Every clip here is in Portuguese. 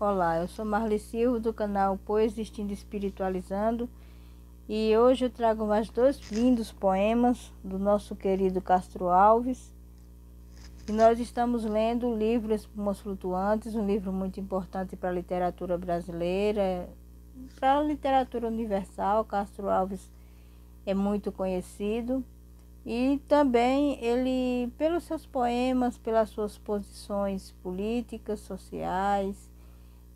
Olá, eu sou Marli Silva do canal Poexistindo e Espiritualizando e hoje eu trago mais dois lindos poemas do nosso querido Castro Alves. E nós estamos lendo o livro Espumas Flutuantes, um livro muito importante para a literatura brasileira, para a literatura universal. Castro Alves é muito conhecido e também ele, pelos seus poemas, pelas suas posições políticas, sociais,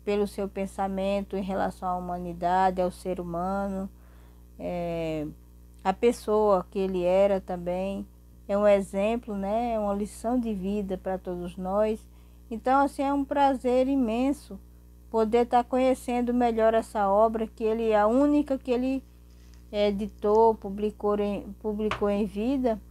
pelo seu pensamento em relação à humanidade, ao ser humano, a pessoa que ele era também é um exemplo, né? É uma lição de vida para todos nós. Então, assim, é um prazer imenso poder estar conhecendo melhor essa obra, que ele, a única que ele editou, publicou em vida,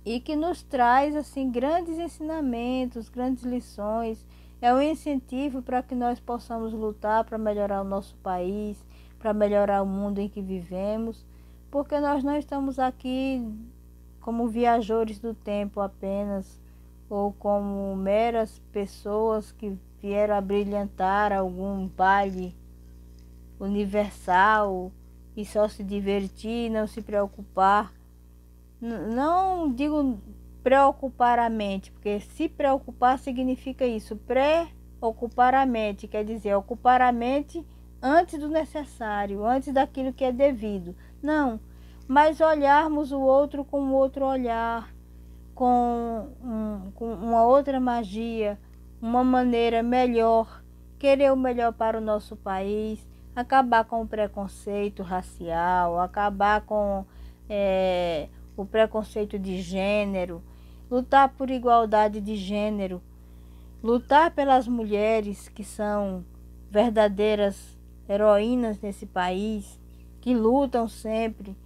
e que nos traz assim grandes ensinamentos, grandes lições. É um incentivo para que nós possamos lutar para melhorar o nosso país, para melhorar o mundo em que vivemos, porque nós não estamos aqui como viajores do tempo apenas, ou como meras pessoas que vieram a brilhantar algum baile universal e só se divertir, não se preocupar. Não digo preocupar a mente, porque se preocupar significa isso, preocupar a mente, quer dizer, ocupar a mente antes do necessário, antes daquilo que é devido. Não, mas olharmos o outro com outro olhar, com uma outra magia, uma maneira melhor, querer o melhor para o nosso país, acabar com o preconceito racial, acabar com o preconceito de gênero, lutar por igualdade de gênero, lutar pelas mulheres que são verdadeiras heroínas nesse país, que lutam sempre.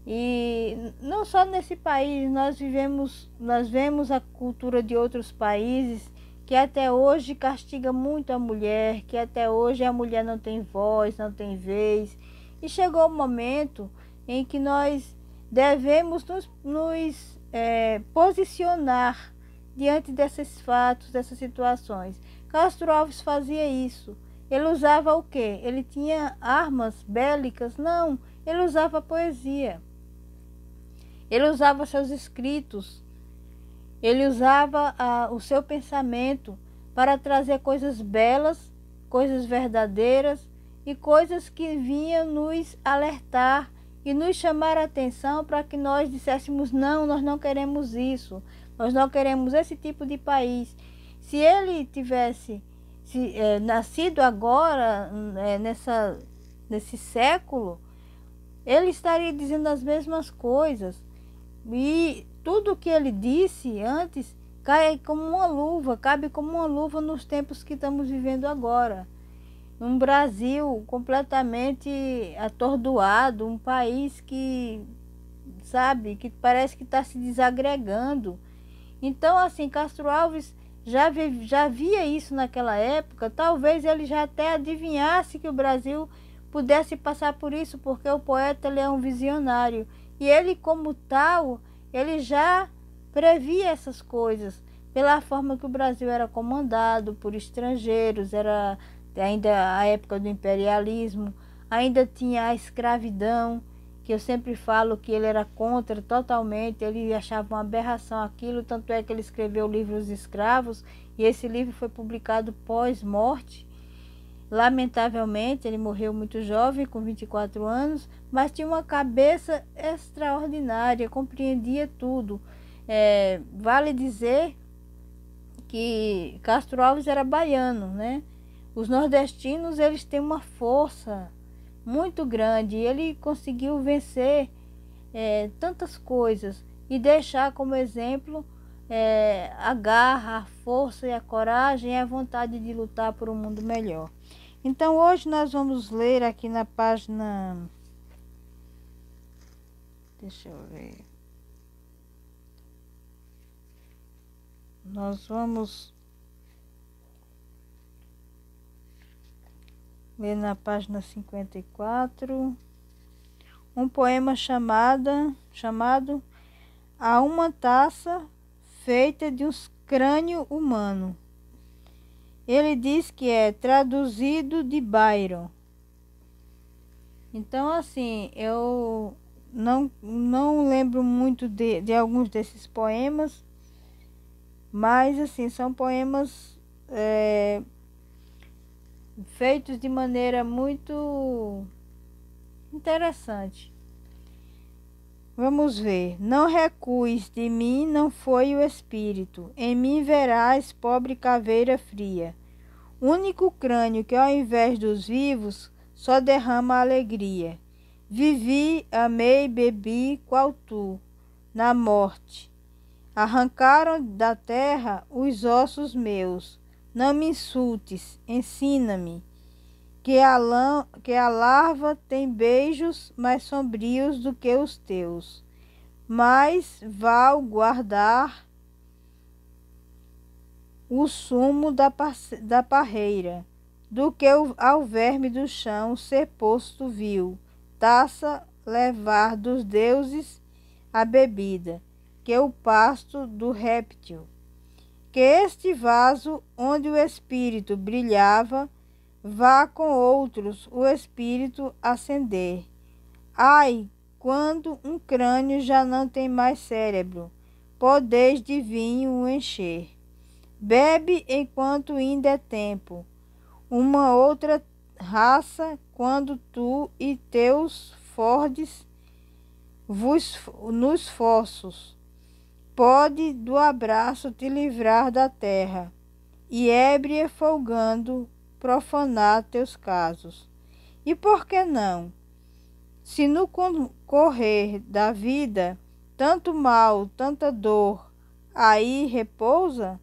E não só nesse país, nós vemos a cultura de outros países que até hoje castiga muito a mulher, que até hoje a mulher não tem voz, não tem vez. E chegou o momento em que nós devemos nos posicionar diante desses fatos, dessas situações. Castro Alves fazia isso. Ele usava o quê? Ele tinha armas bélicas? Não, ele usava poesia. Ele usava seus escritos. Ele usava o seu pensamento para trazer coisas belas, coisas verdadeiras e coisas que vinham nos alertar e nos chamar a atenção para que nós disséssemos: não, nós não queremos isso, nós não queremos esse tipo de país. Se ele tivesse nascido agora, nesse século, ele estaria dizendo as mesmas coisas. E tudo que ele disse antes cabe como uma luva nos tempos que estamos vivendo agora. Um Brasil completamente atordoado, um país que, sabe, que parece que está se desagregando. Então, assim, Castro Alves já via isso naquela época. Talvez ele já até adivinhasse que o Brasil pudesse passar por isso, porque o poeta, ele é um visionário. E ele, como tal, ele já previa essas coisas, pela forma que o Brasil era comandado por estrangeiros, era ainda a época do imperialismo, ainda tinha a escravidão, que eu sempre falo que ele era contra totalmente, ele achava uma aberração aquilo, tanto é que ele escreveu o livro Os Escravos, e esse livro foi publicado pós-morte. Lamentavelmente, ele morreu muito jovem, com 24 anos, mas tinha uma cabeça extraordinária, compreendia tudo. Vale dizer que Castro Alves era baiano, né? Os nordestinos, eles têm uma força muito grande, e ele conseguiu vencer tantas coisas e deixar como exemplo a garra, a força e a coragem e a vontade de lutar por um mundo melhor. Então, hoje nós vamos ler aqui na página... Deixa eu ver. Nós vamos ler na página 54 um poema chamado A uma taça feita de um crânio humano. Ele diz que é traduzido de Byron. Então, assim, eu não lembro muito de alguns desses poemas, mas, assim, são poemas feitos de maneira muito interessante. Vamos ver. Não recues de mim, não foi o espírito. Em mim verás, pobre caveira fria. Único crânio que, ao invés dos vivos, só derrama alegria. Vivi, amei, bebi, qual tu, na morte. Arrancaram da terra os ossos meus. Não me insultes, ensina-me que a larva tem beijos mais sombrios do que os teus. Mais val guardar o sumo da parreira do que ao verme do chão ser posto vil. Taça levar dos deuses a bebida, que o pasto do réptil. Que este vaso onde o espírito brilhava, vá com outros o espírito acender. Ai, quando um crânio já não tem mais cérebro, podeis de vinho o encher. Bebe enquanto ainda é tempo, uma outra raça, quando tu e teus fordes nos fossos, pode do abraço te livrar da terra, e ébria folgando profanar teus casos. E por que não? Se no correr da vida tanto mal, tanta dor aí repousa,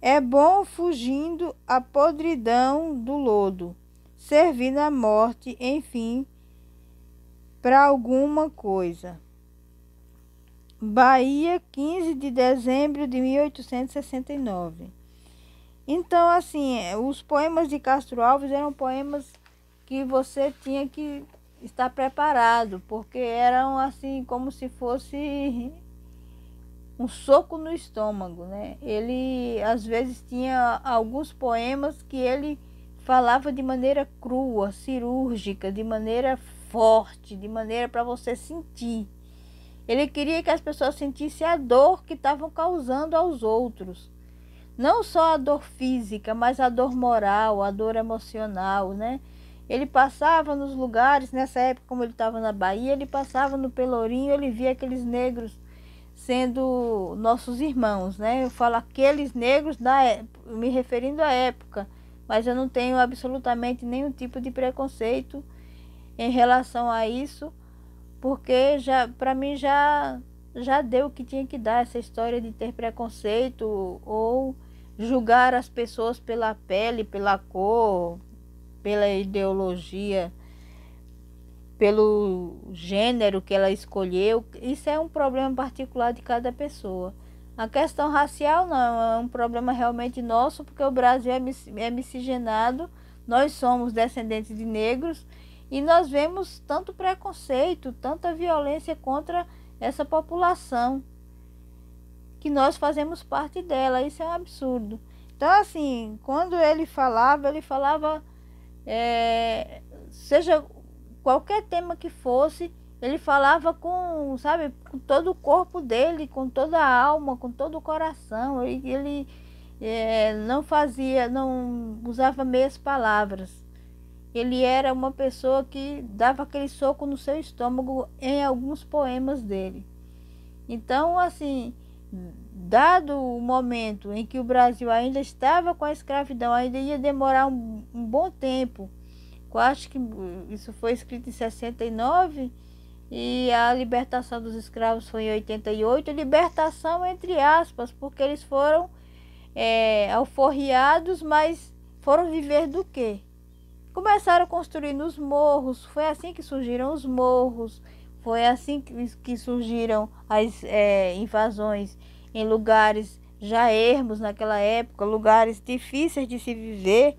é bom fugindo a podridão do lodo, servir na morte, enfim, para alguma coisa. Bahia, 15 de dezembro de 1869. Então, assim, os poemas de Castro Alves eram poemas que você tinha que estar preparado, porque eram assim como se fosse um soco no estômago, né? Ele às vezes tinha alguns poemas que ele falava de maneira crua, cirúrgica, de maneira forte, de maneira para você sentir. Ele queria que as pessoas sentissem a dor que estavam causando aos outros. Não só a dor física, mas a dor moral, a dor emocional, né? Ele passava nos lugares, nessa época, como ele estava na Bahia, ele passava no Pelourinho, ele via aqueles negros sendo nossos irmãos, né? Eu falo aqueles negros me referindo à época, mas eu não tenho absolutamente nenhum tipo de preconceito em relação a isso, porque já para mim já deu o que tinha que dar, essa história de ter preconceito ou julgar as pessoas pela pele, pela cor, pela ideologia, pelo gênero que ela escolheu. Isso é um problema particular de cada pessoa. A questão racial não, é um problema realmente nosso, porque o Brasil é miscigenado, nós somos descendentes de negros e nós vemos tanto preconceito, tanta violência contra essa população, que nós fazemos parte dela. Isso é um absurdo. Então, assim, quando ele falava seja qualquer tema que fosse, ele falava com, sabe, com todo o corpo dele, com toda a alma, com todo o coração. Ele não usava meias palavras. Ele era uma pessoa que dava aquele soco no seu estômago em alguns poemas dele. Então, assim, dado o momento em que o Brasil ainda estava com a escravidão, ainda ia demorar um bom tempo. Eu acho que isso foi escrito em 69 e a libertação dos escravos foi em 88. Libertação entre aspas, porque eles foram alforriados, mas foram viver do quê? Começaram a construir nos morros, foi assim que surgiram os morros, foi assim que surgiram as invasões em lugares já ermos naquela época, lugares difíceis de se viver.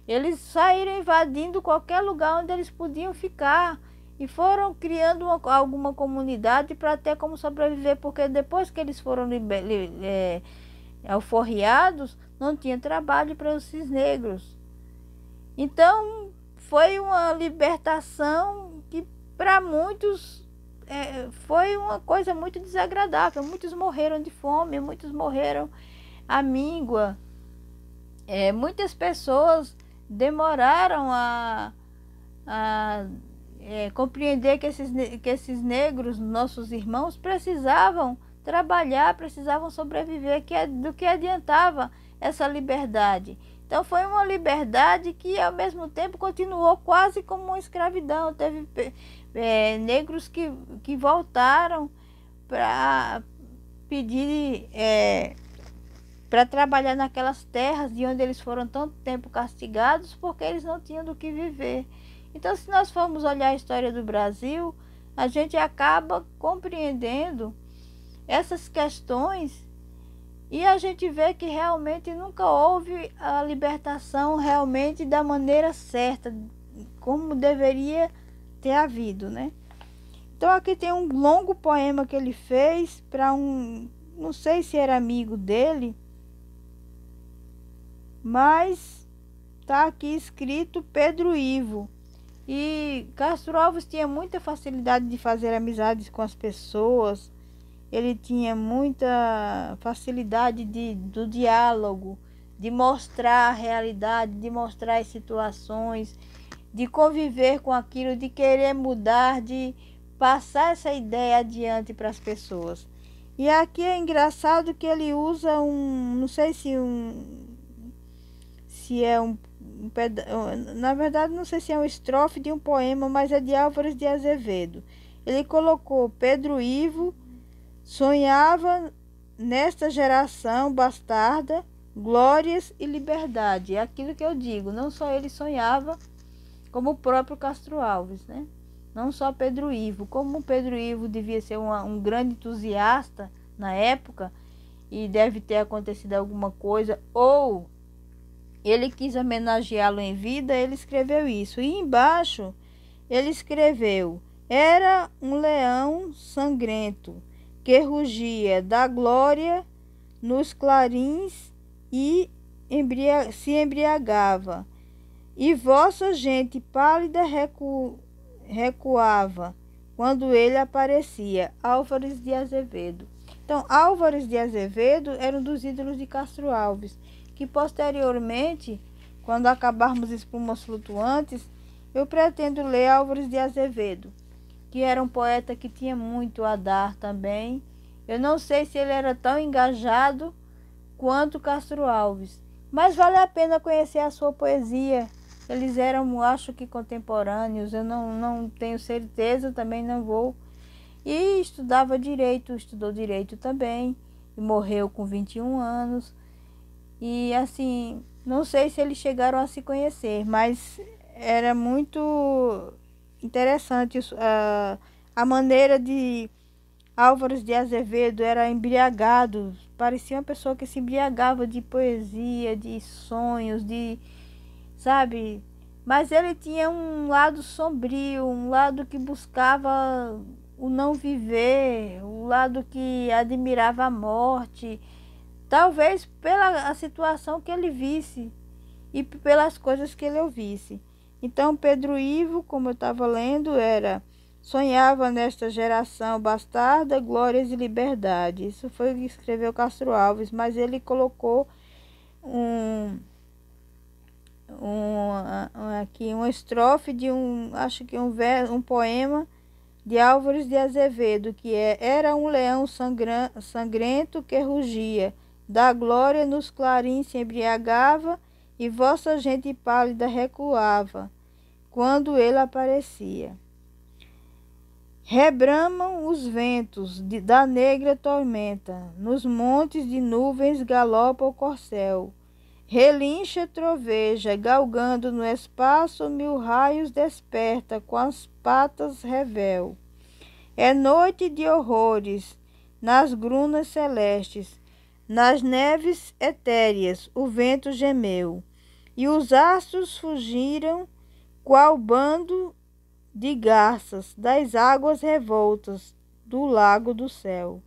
Eles saíram invadindo qualquer lugar onde eles podiam ficar e foram criando alguma comunidade para ter como sobreviver, porque depois que eles foram alforriados, não tinha trabalho para esses negros. Então, foi uma libertação que para muitos foi uma coisa muito desagradável. Muitos morreram de fome, muitos morreram à míngua. Muitas pessoas demoraram a compreender que esses negros, nossos irmãos, precisavam trabalhar, precisavam sobreviver, do que adiantava essa liberdade. Então foi uma liberdade que ao mesmo tempo continuou quase como uma escravidão. Teve negros que voltaram para pedir para trabalhar naquelas terras de onde eles foram tanto tempo castigados, porque eles não tinham do que viver. Então, se nós formos olhar a história do Brasil, a gente acaba compreendendo essas questões e a gente vê que realmente nunca houve a libertação realmente da maneira certa, como deveria ter havido, né? Então, aqui tem um longo poema que ele fez para não sei se era amigo dele, mas está aqui escrito Pedro Ivo. E Castro Alves tinha muita facilidade de fazer amizades com as pessoas. Ele tinha muita facilidade do diálogo, de mostrar a realidade, de mostrar as situações, de conviver com aquilo, de querer mudar, de passar essa ideia adiante para as pessoas. E aqui é engraçado que ele usa não sei se é na verdade não sei se é uma estrofe de um poema, mas é de Álvares de Azevedo. Ele colocou: Pedro Ivo sonhava nesta geração bastarda glórias e liberdade. É aquilo que eu digo, não só ele sonhava, como o próprio Castro Alves, né? Não só Pedro Ivo, como Pedro Ivo devia ser um grande entusiasta na época e deve ter acontecido alguma coisa, ou ele quis homenageá-lo em vida, ele escreveu isso. E embaixo ele escreveu: era um leão sangrento que rugia da glória nos clarins e se embriagava, e vossa gente pálida recuava quando ele aparecia. Álvares de Azevedo. Então, Álvares de Azevedo era um dos ídolos de Castro Alves, que posteriormente, quando acabarmos Espumas Flutuantes, eu pretendo ler Álvares de Azevedo, que era um poeta que tinha muito a dar também. Eu não sei se ele era tão engajado quanto Castro Alves, mas vale a pena conhecer a sua poesia. Eles eram, acho que contemporâneos, eu não tenho certeza, também não vou. E estudou direito também, e morreu com 21 anos. E assim, não sei se eles chegaram a se conhecer, mas era muito interessante a maneira de Álvares de Azevedo. Era embriagado, parecia uma pessoa que se embriagava de poesia, de sonhos, sabe? Mas ele tinha um lado sombrio, um lado que buscava o não viver, o lado que admirava a morte. Talvez pela a situação que ele visse e pelas coisas que ele ouvisse. Então, Pedro Ivo, como eu estava lendo, sonhava nesta geração bastarda glórias e liberdade. Isso foi o que escreveu Castro Alves, mas ele colocou aqui uma estrofe de acho que um poema de Álvares de Azevedo, que era um leão sangrento que rugia da glória nos clarins se embriagava, e vossa gente pálida recuava quando ele aparecia. Rebramam os ventos da negra tormenta, nos montes de nuvens galopa o corcel, relincha troveja, galgando no espaço 1000 raios desperta com as patas revel. É noite de horrores nas grunas celestes, nas neves etéreas o vento gemeu, e os astros fugiram qual bando de garças das águas revoltas do lago do céu.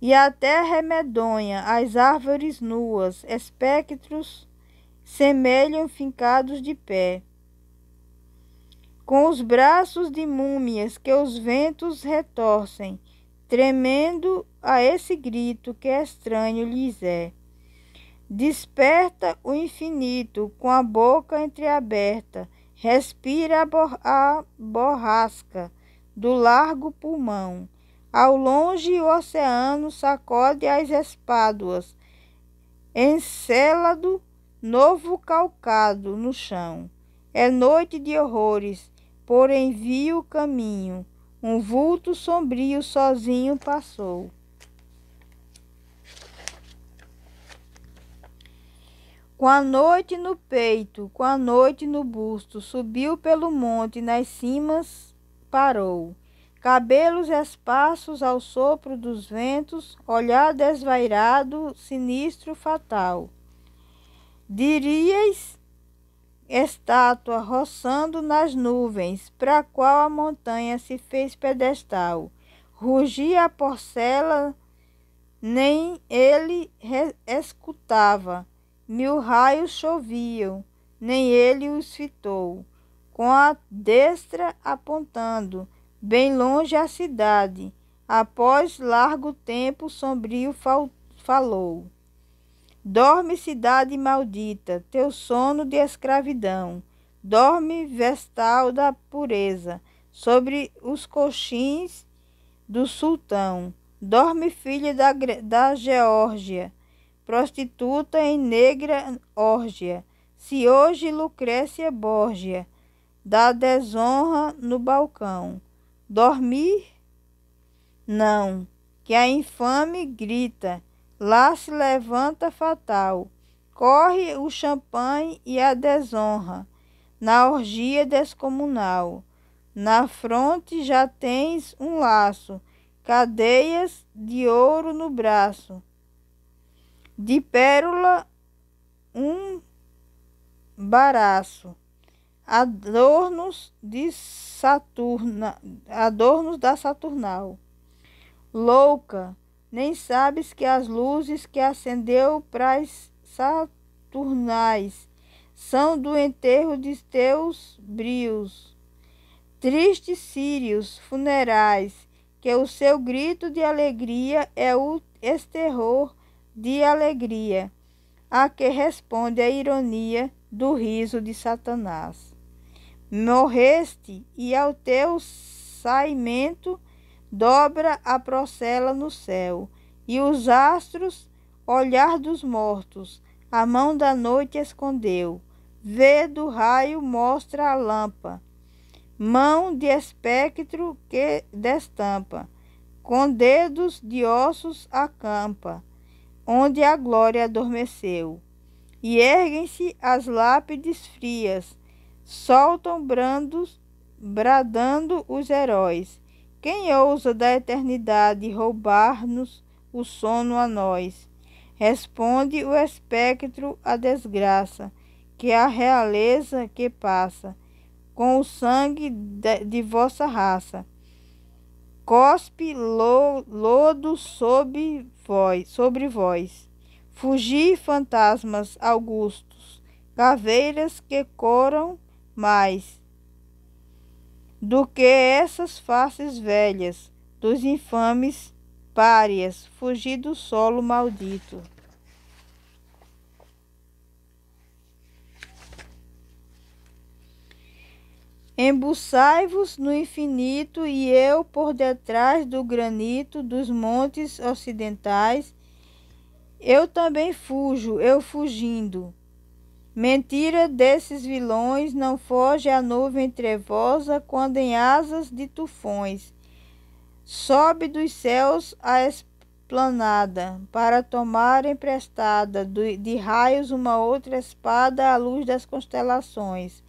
E a terra é medonha, as árvores nuas, espectros semelham fincados de pé, com os braços de múmias que os ventos retorcem, tremendo a esse grito que estranho lhes é. Desperta o infinito com a boca entreaberta, respira a borrasca do largo pulmão. Ao longe o oceano sacode as espáduas, encélado, novo calcado no chão. É noite de horrores, por envio caminho, um vulto sombrio sozinho passou. Com a noite no peito, com a noite no busto, subiu pelo monte, nas cimas parou. Cabelos esparsos ao sopro dos ventos, olhar desvairado, sinistro, fatal. Dirias estátua roçando nas nuvens, para qual a montanha se fez pedestal. Rugia a porcela, nem ele escutava. 1000 raios choviam, nem ele os fitou. Com a destra apontando, bem longe a cidade, após largo tempo sombrio falou. Dorme, cidade maldita, teu sono de escravidão. Dorme, vestal da pureza, sobre os coxins do sultão. Dorme, filha da Geórgia, prostituta em negra órgia. Se hoje Lucrécia Borgia dá desonra no balcão. Dormir? Não, que a infame grita. Lá se levanta fatal, corre o champanhe e a desonra, na orgia descomunal. Na fronte já tens um laço, cadeias de ouro no braço, de pérola um baraço, adornos da Saturnal. Louca, nem sabes que as luzes que acendeu pras saturnais são do enterro de teus brios, tristes círios funerais, que o seu grito de alegria é o esterror de alegria, a que responde a ironia do riso de Satanás. Morreste, e ao teu saimento dobra a procela no céu, e os astros, olhar dos mortos, a mão da noite escondeu. Vê do raio mostra a lâmpada, mão de espectro que destampa, com dedos de ossos acampa, onde a glória adormeceu. E erguem-se as lápides frias, soltam bradando os heróis. Quem ousa da eternidade roubar-nos o sono a nós? Responde o espectro à desgraça, que a realeza que passa, com o sangue de vossa raça, cospe lodo sobre vós. Fugi, fantasmas augustos, caveiras que coram mais do que essas faces velhas dos infames párias, fugi do solo maldito. Embuçai-vos no infinito, e eu por detrás do granito dos montes ocidentais, eu também fujo, eu fugindo. Mentira desses vilões, não foge a nuvem trevosa quando em asas de tufões sobe dos céus a esplanada para tomar emprestada de raios uma outra espada à luz das constelações.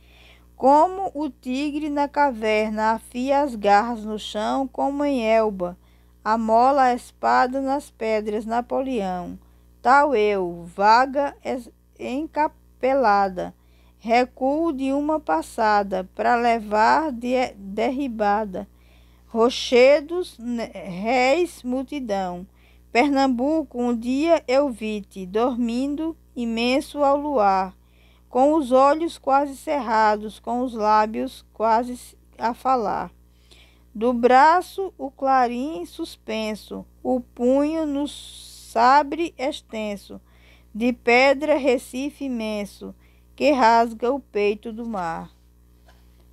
Como o tigre na caverna afia as garras no chão, como em Elba amola a espada nas pedras Napoleão. Tal eu, vaga encapelada, recuo de uma passada para levar derribada rochedos, réis multidão, Pernambuco, um dia eu vi-te, dormindo, imenso ao luar, com os olhos quase cerrados, com os lábios quase a falar. Do braço o clarim suspenso, o punho no sabre extenso, de pedra Recife imenso, que rasga o peito do mar.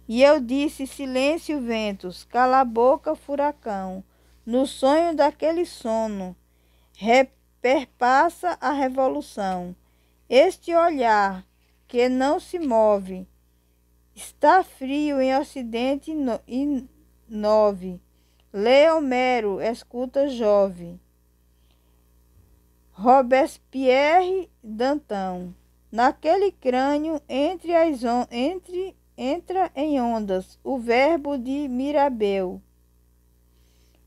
E eu disse, silêncio, ventos, cala a boca, furacão, no sonho daquele sono, perpassa a revolução. Este olhar que não se move, está frio em ocidente e nove. Lê Homero, escuta Jove. Robespierre, Danton. Naquele crânio, entra em ondas o verbo de Mirabeau.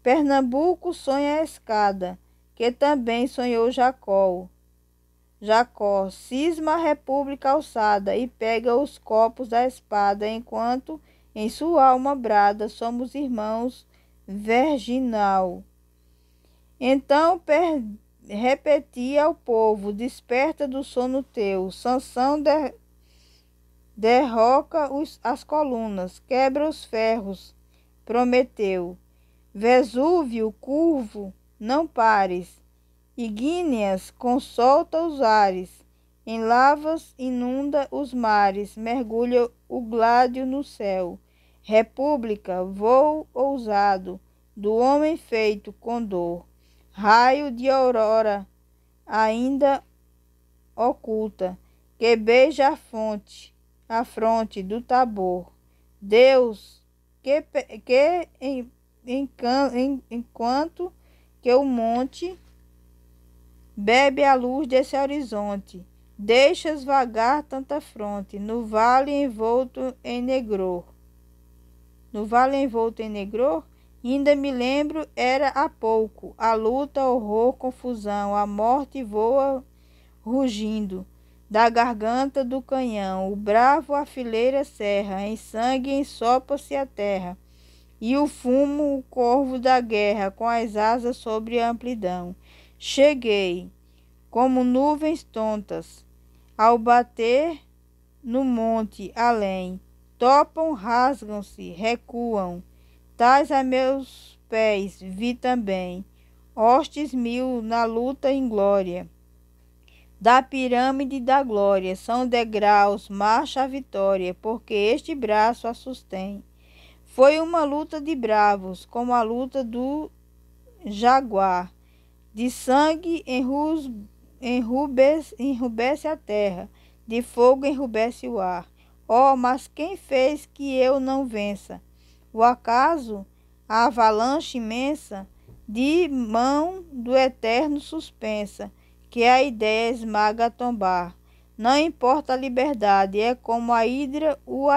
Pernambuco sonha a escada, que também sonhou Jacó. Jacó cisma a república alçada e pega os copos da espada, enquanto em sua alma brada, somos irmãos virginal. Então repetia ao povo, desperta do sono teu, Sansão derroca as colunas, quebra os ferros, Prometeu. Vesúvio, curvo, não pares, Igníneas, consolta os ares, em lavas inunda os mares, mergulha o gládio no céu. República, voo ousado, do homem feito condor, raio de aurora, ainda oculta, que beija a fronte do Tabor. Deus, enquanto que o monte bebe a luz desse horizonte, deixas vagar tanta fronte, no vale envolto em negror. No vale envolto em negror, ainda me lembro, era há pouco, a luta, horror, confusão, a morte voa rugindo da garganta do canhão, o bravo a fileira serra, em sangue ensopa-se a terra, e o fumo, o corvo da guerra, com as asas sobre a amplidão. Cheguei, como nuvens tontas, ao bater no monte além, topam, rasgam-se, recuam, tais a meus pés vi também, hostes mil na luta inglória, da pirâmide da glória, são degraus, marcha a vitória, porque este braço a sustém. Foi uma luta de bravos, como a luta do jaguar, de sangue enrubesce a terra, de fogo enrubesce o ar. Oh, mas quem fez que eu não vença? O acaso, a avalanche imensa, de mão do eterno suspensa, que a ideia esmaga a tombar. Não importa a liberdade, é como a hidra o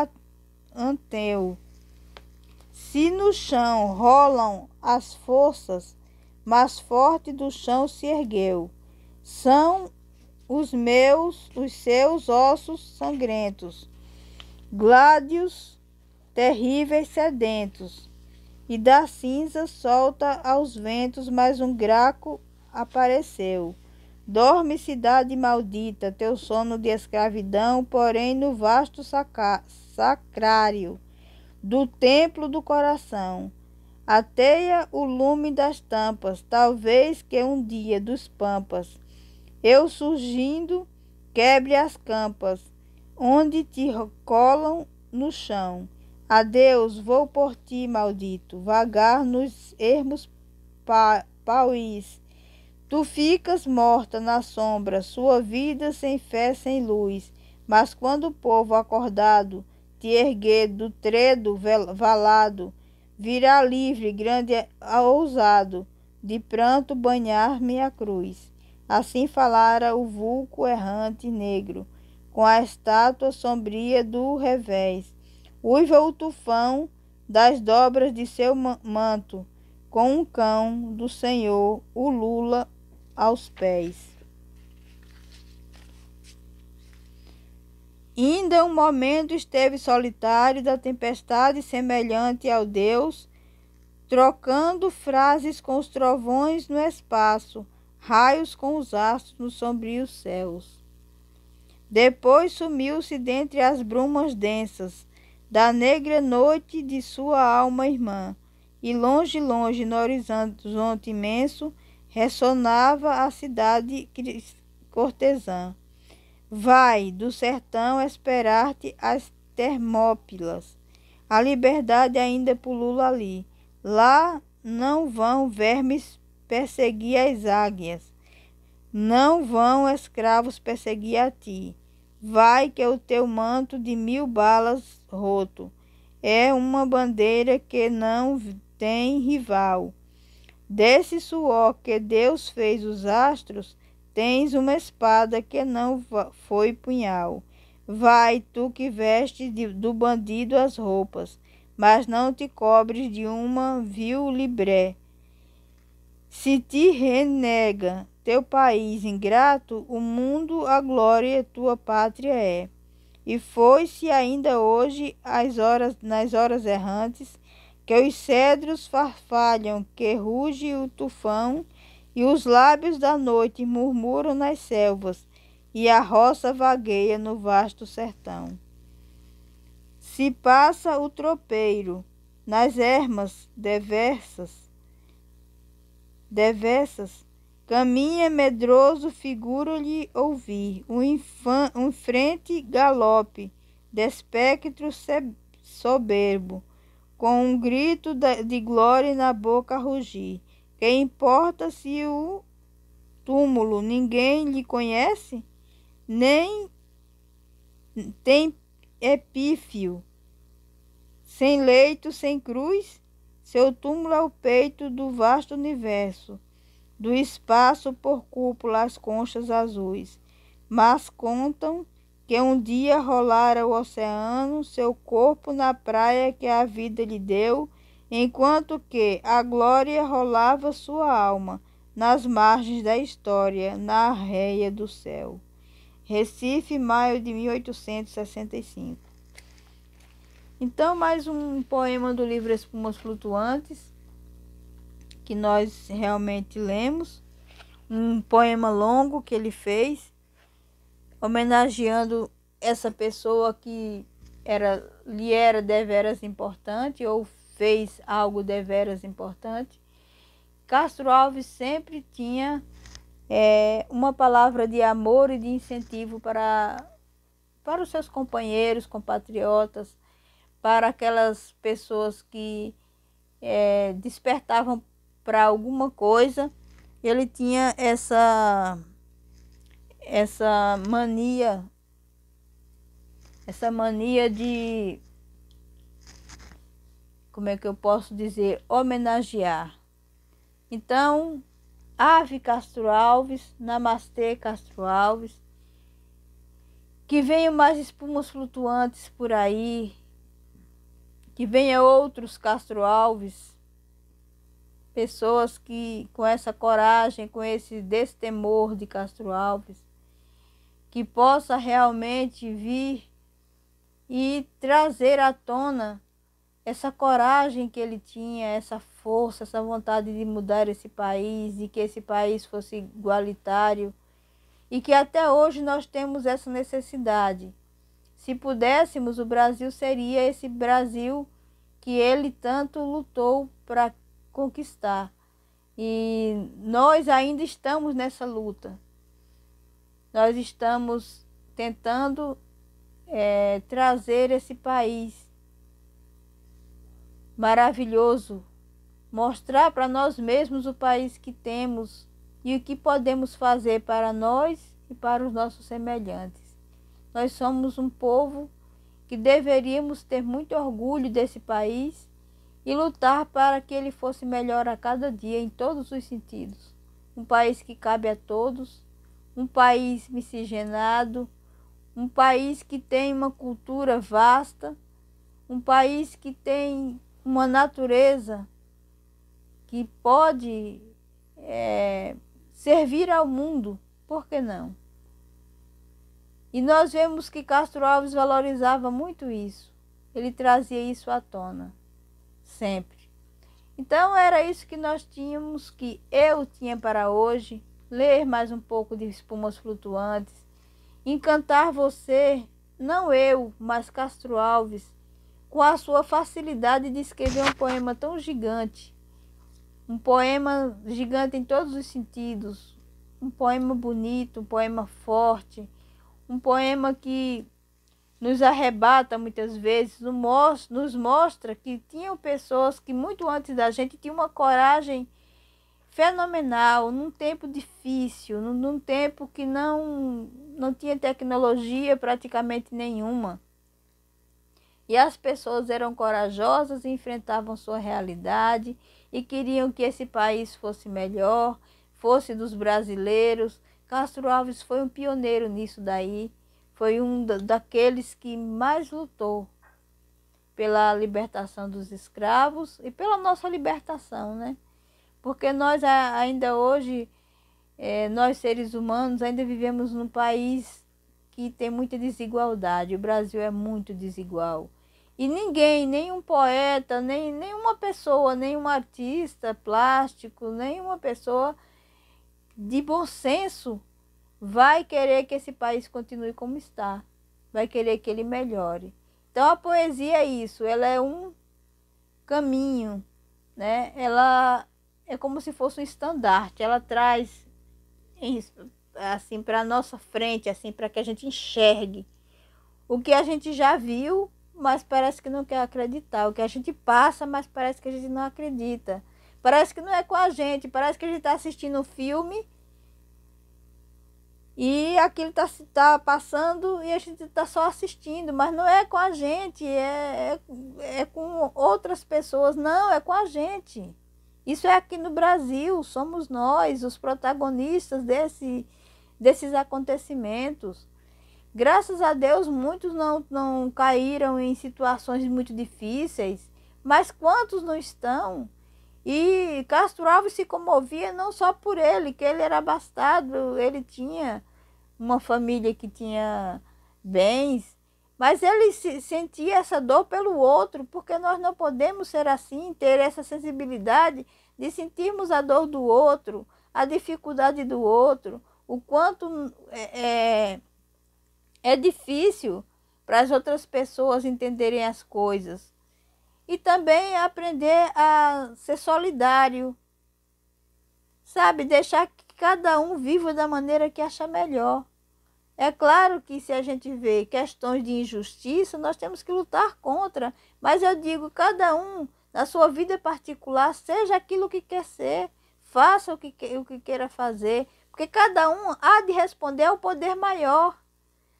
anteu. Se no chão rolam as forças, mais forte do chão se ergueu. São os seus ossos sangrentos, gládios terríveis sedentos, e da cinza solta aos ventos mais um graco apareceu. Dorme, cidade maldita, teu sono de escravidão, porém no vasto sacrário do templo do coração. Ateia o lume das tampas, talvez que um dia dos pampas, eu surgindo, quebre as campas, onde te colam no chão. Adeus, vou por ti, maldito, vagar nos ermos pauís. Tu ficas morta na sombra, sua vida sem fé, sem luz. Mas quando o povo acordado te erguer do tredo valado, virá livre, grande ousado, de pranto banhar-me a cruz. Assim falara o vulco errante negro, com a estátua sombria do revés. Uiva o tufão das dobras de seu manto, com um cão do Senhor, o Lula aos pés. Ainda um momento esteve solitário da tempestade, semelhante ao Deus trocando frases com os trovões no espaço, raios com os astros nos sombrios céus. Depois sumiu-se dentre as brumas densas da negra noite de sua alma irmã, e longe, longe, no horizonte imenso, ressonava a cidade cortesã. Vai do sertão esperar-te as Termópilas. A liberdade ainda pulula ali. Lá não vão vermes perseguir as águias. Não vão escravos perseguir a ti. Vai que o teu manto de 1000 balas roto é uma bandeira que não tem rival. Desse suor que Deus fez os astros, tens uma espada que não foi punhal. Vai, tu que veste do bandido as roupas, mas não te cobres de uma vil libré. Se te renega teu país ingrato, o mundo a glória tua pátria é. E foi-se ainda hoje nas horas errantes, que os cedros farfalham, que ruge o tufão, e os lábios da noite murmuram nas selvas, e a roça vagueia no vasto sertão. Se passa o tropeiro nas ermas devessas, caminha medroso, figura-lhe ouvir um frente galope de espectro soberbo, com um grito de glória na boca a rugir. Que importa se o túmulo ninguém lhe conhece? Nem tem epífio, sem leito, sem cruz? Seu túmulo é o peito do vasto universo, do espaço por cúpula as conchas azuis. Mas contam que um dia rolara o oceano, seu corpo na praia que a vida lhe deu, enquanto que a glória rolava sua alma nas margens da história, na arreia do céu. Recife, maio de 1865. Então, mais um poema do livro Espumas Flutuantes, que nós realmente lemos. Um poema longo que ele fez, homenageando essa pessoa que lhe era deveras importante, ou fez algo deveras importante. Castro Alves sempre tinha uma palavra de amor e de incentivo para os seus companheiros, compatriotas, para aquelas pessoas que despertavam para alguma coisa. Ele tinha essa mania de, como é que eu posso dizer, homenagear. Então, ave Castro Alves, namastê Castro Alves, que venham mais espumas flutuantes por aí, que venham outros Castro Alves, pessoas que com essa coragem, com esse destemor de Castro Alves, que possa realmente vir e trazer à tona essa coragem que ele tinha, essa força, essa vontade de mudar esse país, e que esse país fosse igualitário, e que até hoje nós temos essa necessidade. Se pudéssemos, o Brasil seria esse Brasil que ele tanto lutou para conquistar. E nós ainda estamos nessa luta. Nós estamos tentando trazer esse país maravilhoso, mostrar para nós mesmos o país que temos e o que podemos fazer para nós e para os nossos semelhantes. Nós somos um povo que deveríamos ter muito orgulho desse país e lutar para que ele fosse melhor a cada dia em todos os sentidos. Um país que cabe a todos, um país miscigenado, um país que tem uma cultura vasta, um país que tem uma natureza que pode servir ao mundo, por que não? E nós vemos que Castro Alves valorizava muito isso, ele trazia isso à tona, sempre. Então era isso que nós tínhamos, que eu tinha para hoje. Ler mais um pouco de Espumas Flutuantes, encantar você, não eu, mas Castro Alves, com a sua facilidade de escrever um poema tão gigante. Um poema gigante em todos os sentidos. Um poema bonito, um poema forte. Um poema que nos arrebata muitas vezes, nos mostra que tinham pessoas que muito antes da gente tinham uma coragem fenomenal, num tempo difícil, num tempo que não tinha tecnologia praticamente nenhuma. E as pessoas eram corajosas e enfrentavam sua realidade e queriam que esse país fosse melhor, fosse dos brasileiros. Castro Alves foi um pioneiro nisso daí, foi um daqueles que mais lutou pela libertação dos escravos e pela nossa libertação, né? Porque nós ainda hoje, nós seres humanos, ainda vivemos num país que tem muita desigualdade. O Brasil é muito desigual. E ninguém, nenhum poeta, nenhuma pessoa, nenhum artista plástico, nenhuma pessoa de bom senso vai querer que esse país continue como está. Vai querer que ele melhore. Então a poesia é isso, ela é um caminho, né? Ela é como se fosse um estandarte, ela traz assim para a nossa frente, assim para que a gente enxergue o que a gente já viu, mas parece que não quer acreditar, o que a gente passa, mas parece que a gente não acredita, parece que não é com a gente, parece que a gente está assistindo um filme e aquilo está passando e a gente está só assistindo, mas não é com a gente, é com outras pessoas, não, é com a gente. Isso é aqui no Brasil, somos nós os protagonistas desses acontecimentos. Graças a Deus, muitos não caíram em situações muito difíceis, mas quantos não estão? E Castro Alves se comovia não só por ele, que ele era abastado, ele tinha uma família que tinha bens, mas ele sentia essa dor pelo outro, porque nós não podemos ser assim, ter essa sensibilidade de sentirmos a dor do outro, a dificuldade do outro, o quanto é difícil para as outras pessoas entenderem as coisas. E também aprender a ser solidário, sabe? Deixar que cada um viva da maneira que acha melhor. É claro que se a gente vê questões de injustiça, nós temos que lutar contra. Mas eu digo, cada um, na sua vida particular, seja aquilo que quer ser. Faça o que queira fazer. Porque cada um há de responder ao poder maior.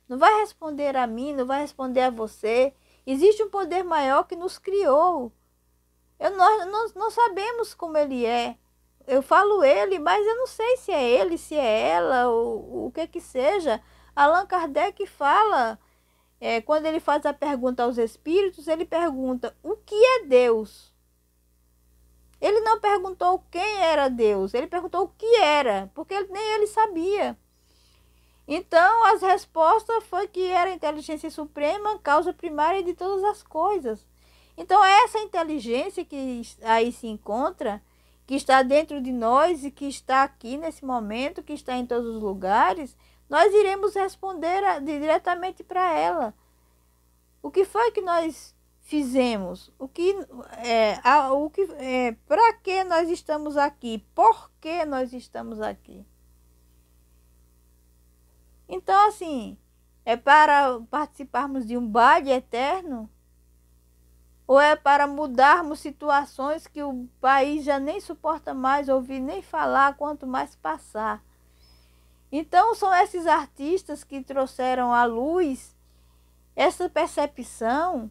Não vai responder a mim, não vai responder a você. Existe um poder maior que nos criou. Nós não sabemos como ele é. Eu falo ele, mas eu não sei se é ele, se é ela, ou o que seja. Allan Kardec fala, quando ele faz a pergunta aos espíritos, ele pergunta, o que é Deus? Ele não perguntou quem era Deus, ele perguntou o que era, porque nem ele sabia. Então, as respostas foi que era a inteligência suprema, causa primária de todas as coisas. Então, essa inteligência que aí se encontra, que está dentro de nós e que está aqui nesse momento, que está em todos os lugares, nós iremos responder diretamente para ela. O que foi que nós fizemos? Para que nós estamos aqui? Por que nós estamos aqui? Então, assim, é para participarmos de um baile eterno? Ou é para mudarmos situações que o país já nem suporta mais ouvir nem falar, quanto mais passar? Então, são esses artistas que trouxeram à luz essa percepção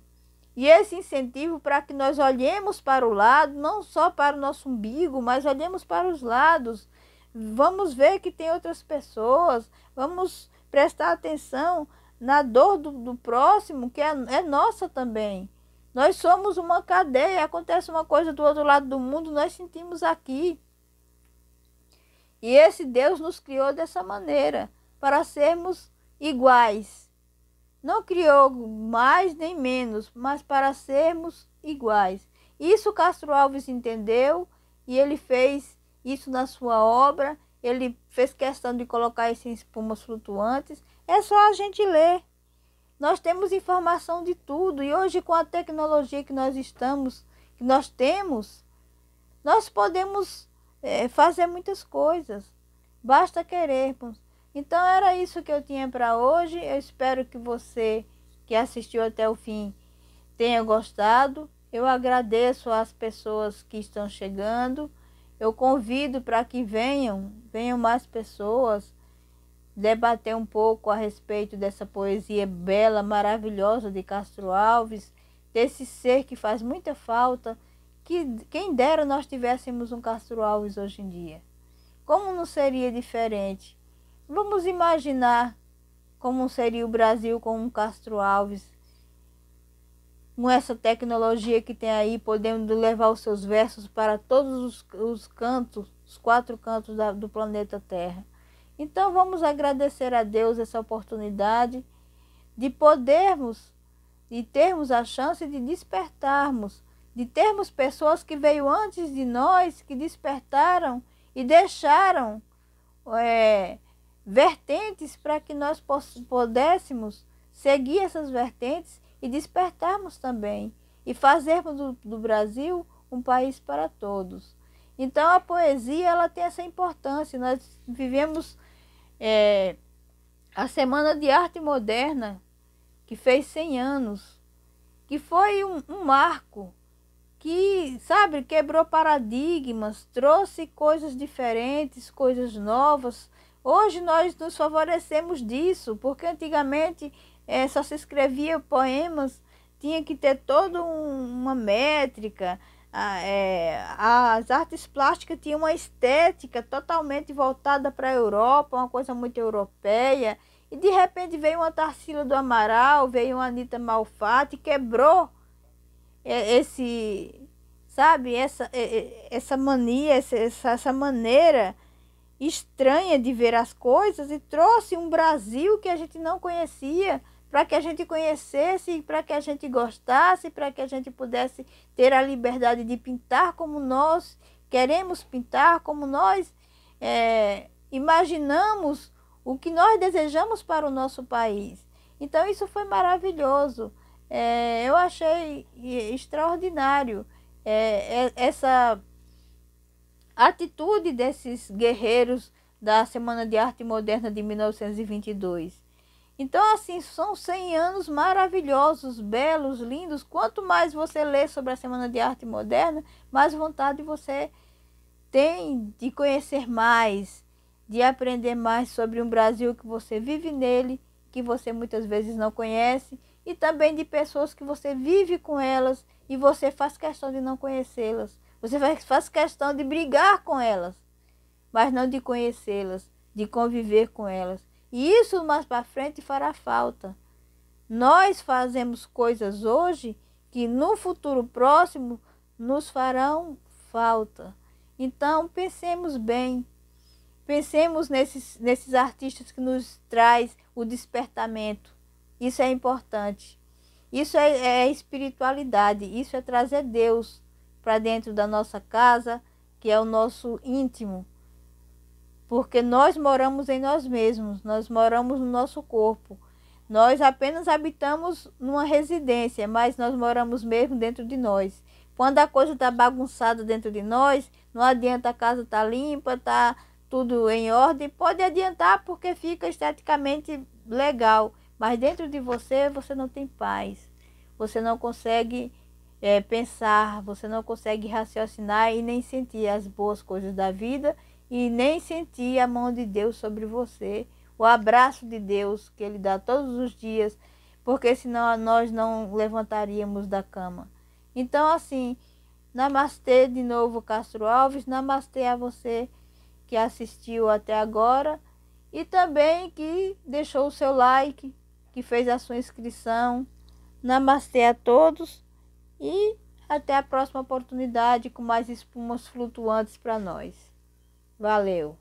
e esse incentivo para que nós olhemos para o lado, não só para o nosso umbigo, mas olhemos para os lados. Vamos ver que tem outras pessoas, vamos prestar atenção na dor do próximo, que é nossa também. Nós somos uma cadeia, acontece uma coisa do outro lado do mundo, nós sentimos aqui. E esse Deus nos criou dessa maneira, para sermos iguais. Não criou mais nem menos, mas para sermos iguais. Isso Castro Alves entendeu e ele fez isso na sua obra. Ele fez questão de colocar isso em espumas flutuantes. É só a gente ler. Nós temos informação de tudo e hoje com a tecnologia que nós temos, nós podemos fazer muitas coisas. Basta querermos. Então era isso que eu tinha para hoje. Eu espero que você que assistiu até o fim tenha gostado. Eu agradeço às pessoas que estão chegando. Eu convido para que venham mais pessoas debater um pouco a respeito dessa poesia bela, maravilhosa de Castro Alves, desse ser que faz muita falta, que quem dera nós tivéssemos um Castro Alves hoje em dia. Como não seria diferente? Vamos imaginar como seria o Brasil com um Castro Alves, com essa tecnologia que tem aí, podendo levar os seus versos para todos os cantos, os 4 cantos do planeta Terra. Então vamos agradecer a Deus essa oportunidade de podermos e termos a chance de despertarmos, de termos pessoas que veio antes de nós, que despertaram e deixaram vertentes para que nós pudéssemos seguir essas vertentes e despertarmos também e fazermos do Brasil um país para todos. Então a poesia ela tem essa importância. Nós vivemos a Semana de Arte Moderna, que fez 100 anos, que foi um marco, que, sabe, quebrou paradigmas, trouxe coisas diferentes, coisas novas. Hoje nós nos favorecemos disso, porque antigamente só se escrevia poemas, tinha que ter toda uma métrica. As artes plásticas tinham uma estética totalmente voltada para a Europa, uma coisa muito europeia, e de repente veio uma Tarsila do Amaral, veio uma Anita Malfatti, quebrou essa mania, essa maneira estranha de ver as coisas e trouxe um Brasil que a gente não conhecia, para que a gente conhecesse, para que a gente gostasse, para que a gente pudesse ter a liberdade de pintar como nós queremos pintar, como nós imaginamos o que nós desejamos para o nosso país. Então isso foi maravilhoso. Eu achei extraordinário essa atitude desses guerreiros da Semana de Arte Moderna de 1922. Então, assim, são 100 anos maravilhosos, belos, lindos. Quanto mais você lê sobre a Semana de Arte Moderna, mais vontade você tem de conhecer mais, de aprender mais sobre um Brasil que você vive nele, que você muitas vezes não conhece, e também de pessoas que você vive com elas e você faz questão de não conhecê-las. Você faz questão de brigar com elas, mas não de conhecê-las, de conviver com elas. E isso mais para frente fará falta. Nós fazemos coisas hoje que no futuro próximo nos farão falta. Então pensemos bem, pensemos nesses artistas que nos traz o despertamento. Isso é importante. Isso é espiritualidade, isso é trazer Deus para dentro da nossa casa, que é o nosso íntimo. Porque nós moramos em nós mesmos, nós moramos no nosso corpo. Nós apenas habitamos numa residência, mas nós moramos mesmo dentro de nós. Quando a coisa está bagunçada dentro de nós, não adianta a casa estar limpa, está tudo em ordem. Pode adiantar porque fica esteticamente legal, mas dentro de você, você não tem paz. Você não consegue pensar, você não consegue raciocinar e nem sentir as boas coisas da vida e nem sentir a mão de Deus sobre você, o abraço de Deus que Ele dá todos os dias, porque senão nós não levantaríamos da cama. Então, assim, namastê de novo, Castro Alves, namastê a você que assistiu até agora e também que deixou o seu like, que fez a sua inscrição. Namastê a todos e até a próxima oportunidade com mais espumas flutuantes para nós. Valeu!